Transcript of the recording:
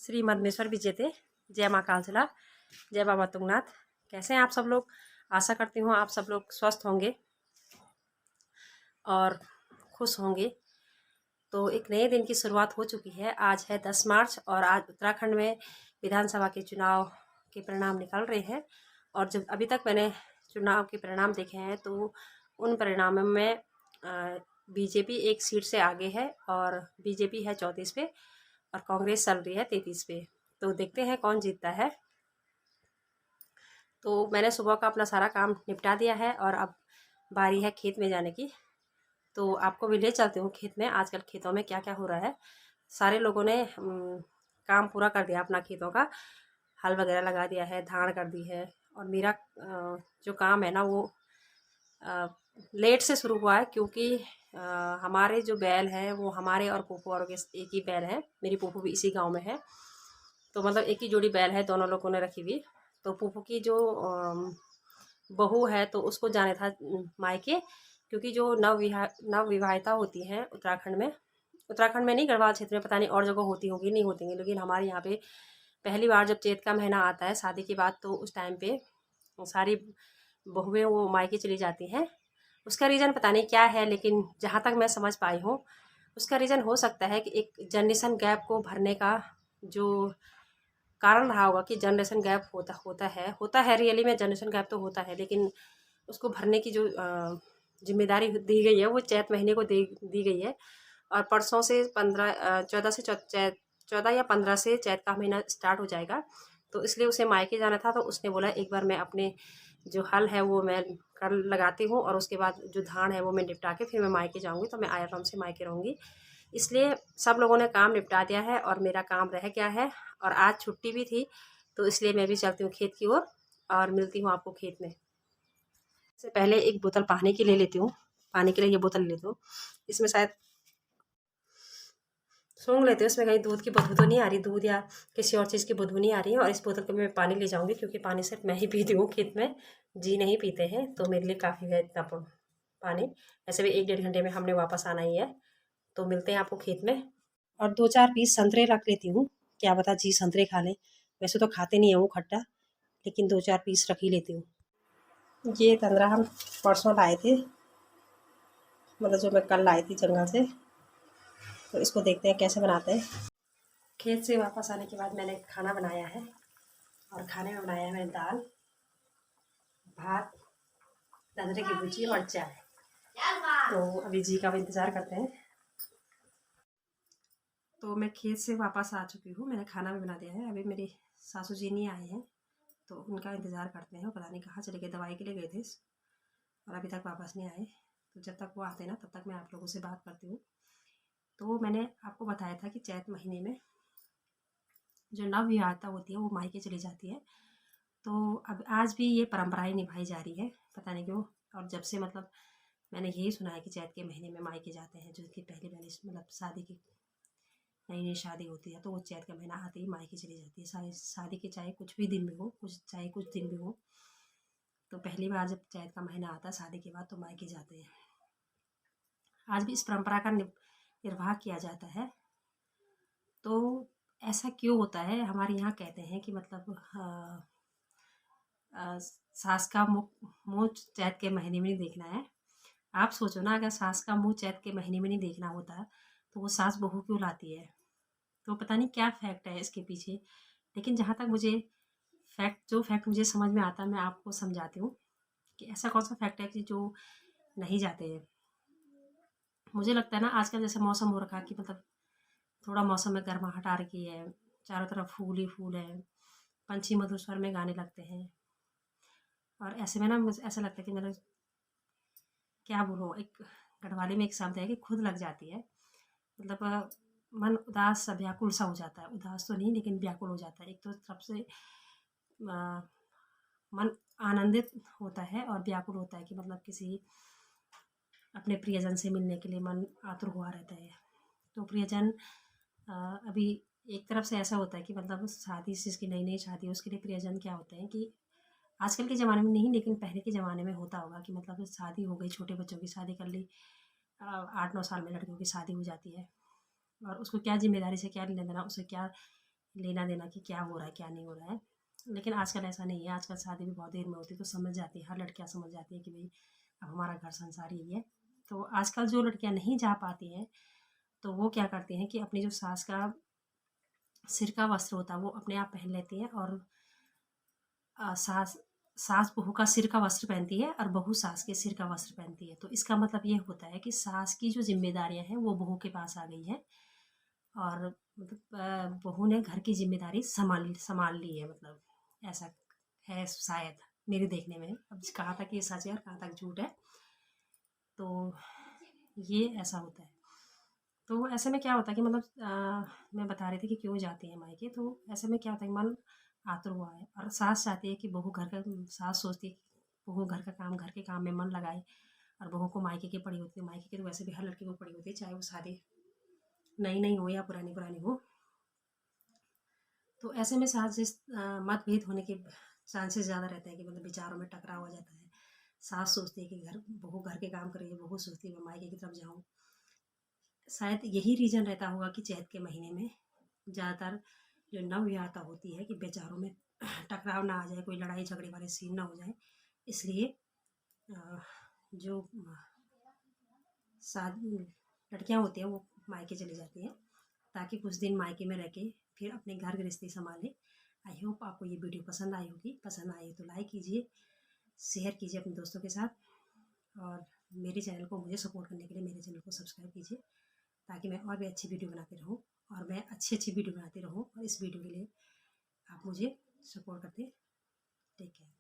श्री मदमेश्वर विजेते। जय माँ कालसला, जय बाबा तुंगनाथ। कैसे हैं आप सब लोग? आशा करती हूँ आप सब लोग स्वस्थ होंगे और खुश होंगे। तो एक नए दिन की शुरुआत हो चुकी है। आज है 10 मार्च और आज उत्तराखंड में विधानसभा के चुनाव के परिणाम निकल रहे हैं। और जब अभी तक मैंने चुनाव के परिणाम देखे हैं तो उन परिणामों में बीजेपी एक सीट से आगे है और बीजेपी है 34 पे और कांग्रेस चल रही है 33 पे। तो देखते हैं कौन जीतता है। तो मैंने सुबह का अपना सारा काम निपटा दिया है और अब बारी है खेत में जाने की। तो आपको भी ले चलती हूँ खेत में। आजकल खेतों में क्या क्या हो रहा है। सारे लोगों ने काम पूरा कर दिया अपना खेतों का, हल वगैरह लगा दिया है, धान कर दी है। और मेरा जो काम है ना वो लेट से शुरू हुआ है क्योंकि हमारे जो बैल हैं वो हमारे और फूफू और के एक ही बैल है। मेरी फूफू भी इसी गांव में है, तो मतलब एक ही जोड़ी बैल है, दोनों लोगों ने रखी हुई। तो फूफू की जो बहू है तो उसको जाने था मायके, क्योंकि जो नव विवाहिता होती हैं उत्तराखंड में नहीं, गढ़वाल क्षेत्र में पता नहीं और जगह होती होगी नहीं होती, लेकिन हमारे यहाँ पे पहली बार जब चैत का महीना आता है शादी के बाद तो उस टाइम पे सारी बहुएं वो मायके चली जाती हैं। उसका रीज़न पता नहीं क्या है, लेकिन जहाँ तक मैं समझ पाई हूँ उसका रीज़न हो सकता है कि एक जनरेशन गैप को भरने का जो कारण रहा होगा कि जनरेशन गैप होता है रियली में जनरेशन गैप तो होता है, लेकिन उसको भरने की जो जिम्मेदारी दी गई है वो चैत महीने को दी गई है। और परसों से 14 या 15 से चैत का महीना स्टार्ट हो जाएगा। तो इसलिए उसे मायके जाना था, तो उसने बोला एक बार मैं अपने जो हल है वो मैं कर लगाती हूँ और उसके बाद जो धान है वो मैं निपटा के फिर मैं मायके जाऊँगी। तो मैं आराम से मायके रहूँगी। इसलिए सब लोगों ने काम निपटा दिया है और मेरा काम रह गया है। और आज छुट्टी भी थी, तो इसलिए मैं भी चलती हूँ खेत की ओर और मिलती हूँ आपको खेत में। से पहले एक बोतल पानी की ले लेती हूँ। पानी के लिए ये बोतल ले लेती हूँ। इसमें शायद सूंघ लेते हैं, इसमें कहीं दूध की बदबू तो नहीं आ रही, दूध या किसी और चीज़ की बदबू नहीं आ रही है। और इस बोतल को मैं पानी ले जाऊँगी क्योंकि पानी सिर्फ मैं ही पीती हूँ खेत में, जी नहीं पीते हैं, तो मेरे लिए काफ़ी है इतना पानी। ऐसे भी 1 डेढ़ घंटे में हमने वापस आना ही है। तो मिलते हैं आपको खेत में। और 2-4 पीस संतरे रख लेती हूँ, क्या पता जी संतरे खा लें। वैसे तो खाते नहीं है वो खट्टा, लेकिन 2-4 पीस रख ही लेती हूँ। ये संतरा हम परसों लाए थे, मतलब जो मैं कल लाई थी जंगल से। तो इसको देखते हैं कैसे बनाते हैं। खेत से वापस आने के बाद मैंने खाना बनाया है और खाने में बनाया है मैंने दाल भात, गजरे की भुजी और चाय। तो अभी जी का भी इंतज़ार करते हैं। तो मैं खेत से वापस आ चुकी हूँ, मैंने खाना भी बना दिया है। अभी मेरी सासू जी नहीं आए हैं तो उनका इंतज़ार करते हैं। पता नहीं कहाँ चले गए, दवाई के लिए गए थे और अभी तक वापस नहीं आए। तो जब तक वो आते हैं ना तब तक मैं आप लोगों से बात करती हूँ। तो मैंने आपको बताया था कि चैत महीने में जो नव विवाहिता होती है वो मायके चली जाती है। तो अब आज भी ये परंपराएं निभाई जा रही है, पता नहीं क्यों। और जब से मतलब मैंने यही सुना है कि चैत के महीने में मायके जाते हैं, जो कि पहले पहले मतलब शादी की नई नई शादी होती है तो वो चैत का महीना आते ही मायके चली जाती है। शादी के चाहे कुछ भी दिन भी हो, चाहे कुछ दिन भी हो, तो पहली बार जब चैत का महीना आता है शादी के बाद तो मायके जाते हैं। आज भी इस परंपरा का निर्वाह किया जाता है। तो ऐसा क्यों होता है? हमारे यहाँ कहते हैं कि मतलब सास का मुँह चैत के महीने में नहीं देखना है। आप सोचो ना, अगर सास का मुँह चैत के महीने में नहीं देखना होता तो वो सास बहू क्यों लाती है? तो पता नहीं क्या फैक्ट है इसके पीछे। लेकिन जहाँ तक मुझे जो फैक्ट मुझे समझ में आता है मैं आपको समझाती हूँ कि ऐसा कौन सा फैक्ट है कि जो नहीं जाते हैं। मुझे लगता है ना आजकल जैसे मौसम हो रखा है कि मतलब थोड़ा मौसम में गर्माहट आ रखी है, चारों तरफ फूल ही फूल है, पंछी मधुर स्वर में गाने लगते हैं। और ऐसे में ना मुझे ऐसा लगता है कि मतलब क्या बोलूँ, एक गढ़वाली में एक शब्द है कि खुद लग जाती है। मतलब मन उदास सा व्याकुल सा हो जाता है, उदास तो नहीं लेकिन व्याकुल हो जाता है। एक तो तरफ से मन आनंदित होता है और व्याकुल होता है कि मतलब किसी अपने प्रियजन से मिलने के लिए मन आतुर हुआ रहता है। तो प्रियजन अभी एक तरफ से ऐसा होता है कि मतलब शादी जिसकी नई नई शादी है उसके लिए प्रियजन क्या होते हैं कि आजकल के ज़माने में नहीं लेकिन पहले के ज़माने में होता होगा कि मतलब शादी हो गई, छोटे बच्चों की शादी कर ली, 8-9 साल में लड़कियों की शादी हो जाती है और उसको क्या जिम्मेदारी से क्या लेना देना, उसे क्या लेना देना कि क्या हो रहा है क्या नहीं हो रहा है। लेकिन आजकल ऐसा नहीं है, आजकल शादी भी बहुत देर में होती है, तो समझ जाती है, हर लड़कियां समझ जाती है कि भाई अब हमारा घर संसार यही है। तो आजकल जो लड़कियां नहीं जा पाती हैं तो वो क्या करती हैं कि अपनी जो सास का सिर का वस्त्र होता है वो अपने आप पहन लेती हैं, और सास सास बहू का सिर का वस्त्र पहनती है और बहू सास के सिर का वस्त्र पहनती है। तो इसका मतलब ये होता है कि सास की जो जिम्मेदारियां हैं वो बहू के पास आ गई हैं, और मतलब बहू ने घर की जिम्मेदारी संभाल संभाल ली है, मतलब ऐसा है शायद मेरे देखने में। अब कहाँ तक ये सच है और कहाँ तक झूठ है, तो ये ऐसा होता है। तो ऐसे में क्या होता है कि मतलब मैं बता रही थी कि क्यों जाती हैं मायके। तो ऐसे में क्या होता है कि मन आतुर हुआ है और सास चाहती है कि बहू घर का, सास सोचती है कि बहू घर के काम में मन लगाए, और बहू को मायके की पड़ी होती है। मायके की तो वैसे भी हर लड़की को पड़ी होती है, चाहे वो शादी नई नई हो या पुरानी पुरानी हो। तो ऐसे में सास जिस मतभेद होने के चांसेस ज़्यादा रहते हैं कि मतलब विचारों में टकराव हो जाता है। सास सोचती है कि बहू घर के काम करे, बहू सोचती है मैं मायके की तरफ जाऊँ। शायद यही रीज़न रहता होगा कि चैत के महीने में ज़्यादातर जो नवविवाहिता होती है कि बेचारों में टकराव ना आ जाए, कोई लड़ाई झगड़े वाले सीन ना हो जाए, इसलिए अ, जो शादी लड़कियां होती हैं वो मायके चली जाती हैं, ताकि कुछ दिन मायके में रह के फिर अपने घर गृहस्थी संभालें। आई होप आपको ये वीडियो पसंद आई होगी। पसंद आई तो लाइक कीजिए, शेयर कीजिए अपने दोस्तों के साथ, और मेरे चैनल को, मुझे सपोर्ट करने के लिए मेरे चैनल को सब्सक्राइब कीजिए, ताकि मैं और भी अच्छी वीडियो बनाती रहूँ, और मैं अच्छी अच्छी वीडियो बनाती रहूँ। और इस वीडियो के लिए आप मुझे सपोर्ट करते, टेक केयर।